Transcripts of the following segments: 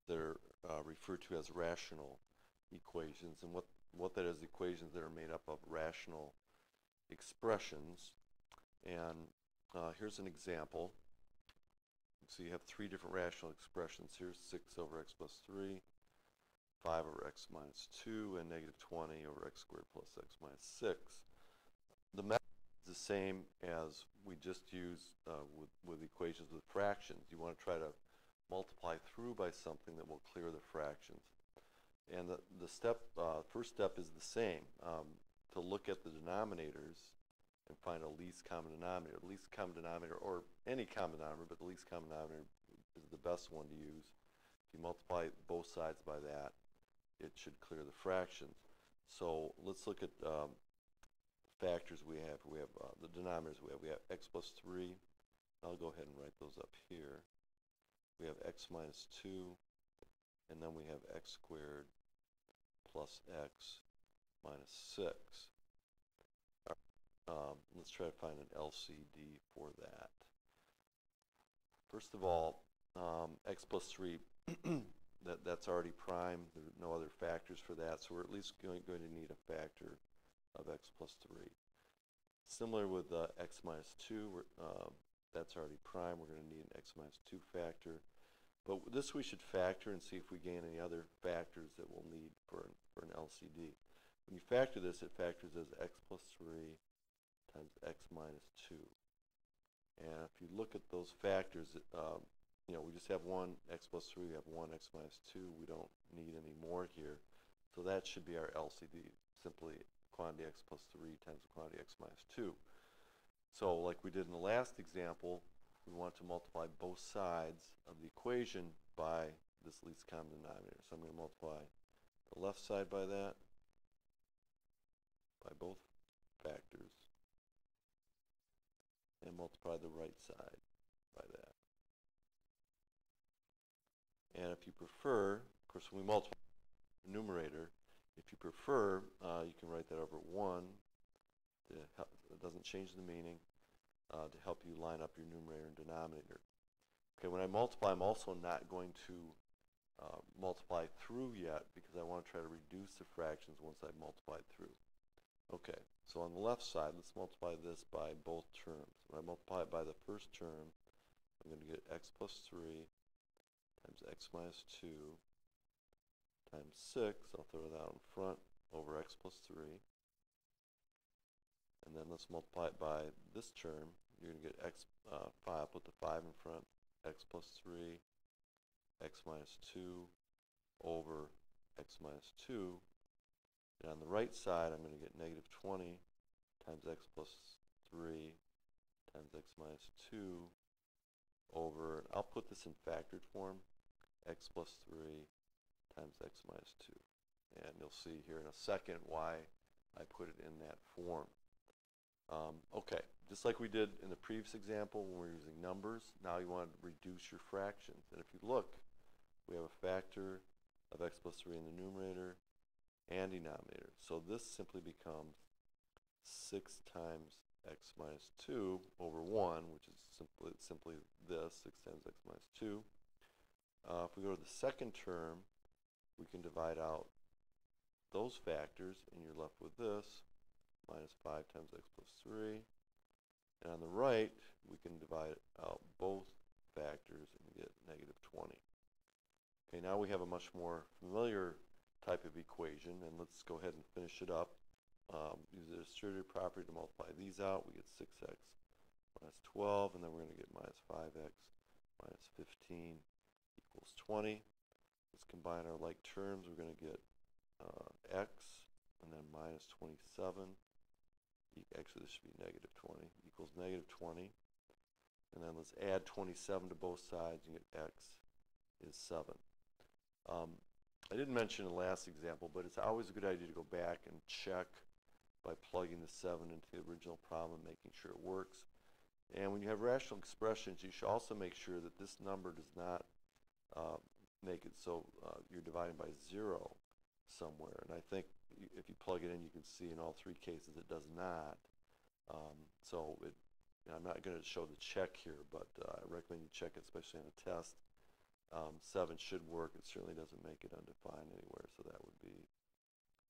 that are referred to as rational equations. And what that is, equations that are made up of rational expressions. And here's an example. So you have three different rational expressions. Here's 6 over x plus 3, 5 over x minus 2, and negative 20 over x squared plus x minus 6. The method is the same as we just used with equations with fractions. You want to try to multiply through by something that will clear the fractions. And the first step is the same, to look at the denominators and find a least common denominator. The least common denominator, or any common denominator, but the least common denominator is the best one to use. If you multiply both sides by that, it should clear the fractions. So let's look at factors we have. We have the denominators we have. We have x plus 3. I'll go ahead and write those up here. We have x minus 2, and then we have x squared plus x minus 6. Let's try to find an LCD for that. First of all, x plus 3, that's already prime. There are no other factors for that, so we're at least going to need a factor of x plus 3. Similar with x minus 2, that's already prime. We're going to need an x minus 2 factor. But this we should factor and see if we gain any other factors that we'll need for an LCD. When you factor this, it factors as x plus 3 times x minus 2. And if you look at those factors, we just have one x plus 3, we have one x minus 2. We don't need any more here. So that should be our LCD, simply quantity x plus 3 times quantity x minus 2. So like we did in the last example, we want to multiply both sides of the equation by this least common denominator. So I'm going to multiply the left side by that, by both factors, and multiply the right side by that. And if you prefer, of course, when we multiply the numerator, if you prefer, you can write that over 1. It doesn't change the meaning, to help you line up your numerator and denominator. Okay, when I multiply, I'm also not going to multiply through yet, because I want to try to reduce the fractions once I've multiplied through. Okay, so on the left side, let's multiply this by both terms. When I multiply it by the first term, I'm going to get x plus 3 times x minus 2 times 6, I'll throw that out in front, over x plus 3. And then let's multiply it by this term. You're going to get x, 5, put the 5 in front, x plus 3, x minus 2 over x minus 2. And on the right side, I'm going to get negative 20 times x plus 3 times x minus 2 over, I'll put this in factored form, x plus 3 times x minus 2. And you'll see here in a second why I put it in that form. Okay, just like we did in the previous example when we were using numbers, now you want to reduce your fractions. And if you look, we have a factor of x plus 3 in the numerator and denominator. So this simply becomes 6 times x minus 2 over 1, which is simply this, 6 times x minus 2. If we go to the second term, we can divide out those factors, and you're left with this, minus 5 times x plus 3. And on the right, we can divide out both factors and get negative 20. Okay, now we have a much more familiar type of equation, and let's go ahead and finish it up. Use the distributive property to multiply these out. We get 6x minus 12, and then we're going to get minus 5x minus 15 equals 20. Let's combine our like terms. We're going to get x, and then minus 27. Actually, this should be negative 20, equals negative 20. And then let's add 27 to both sides and get x is 7. I didn't mention in the last example, but it's always a good idea to go back and check by plugging the 7 into the original problem, making sure it works. And when you have rational expressions, you should also make sure that this number does not make it so you're dividing by 0 somewhere. And I think if you plug it in, you can see in all three cases it does not. I'm not going to show the check here, but I recommend you check it, especially on a test. 7 should work. It certainly doesn't make it undefined anywhere, so that would be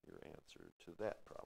your answer to that problem.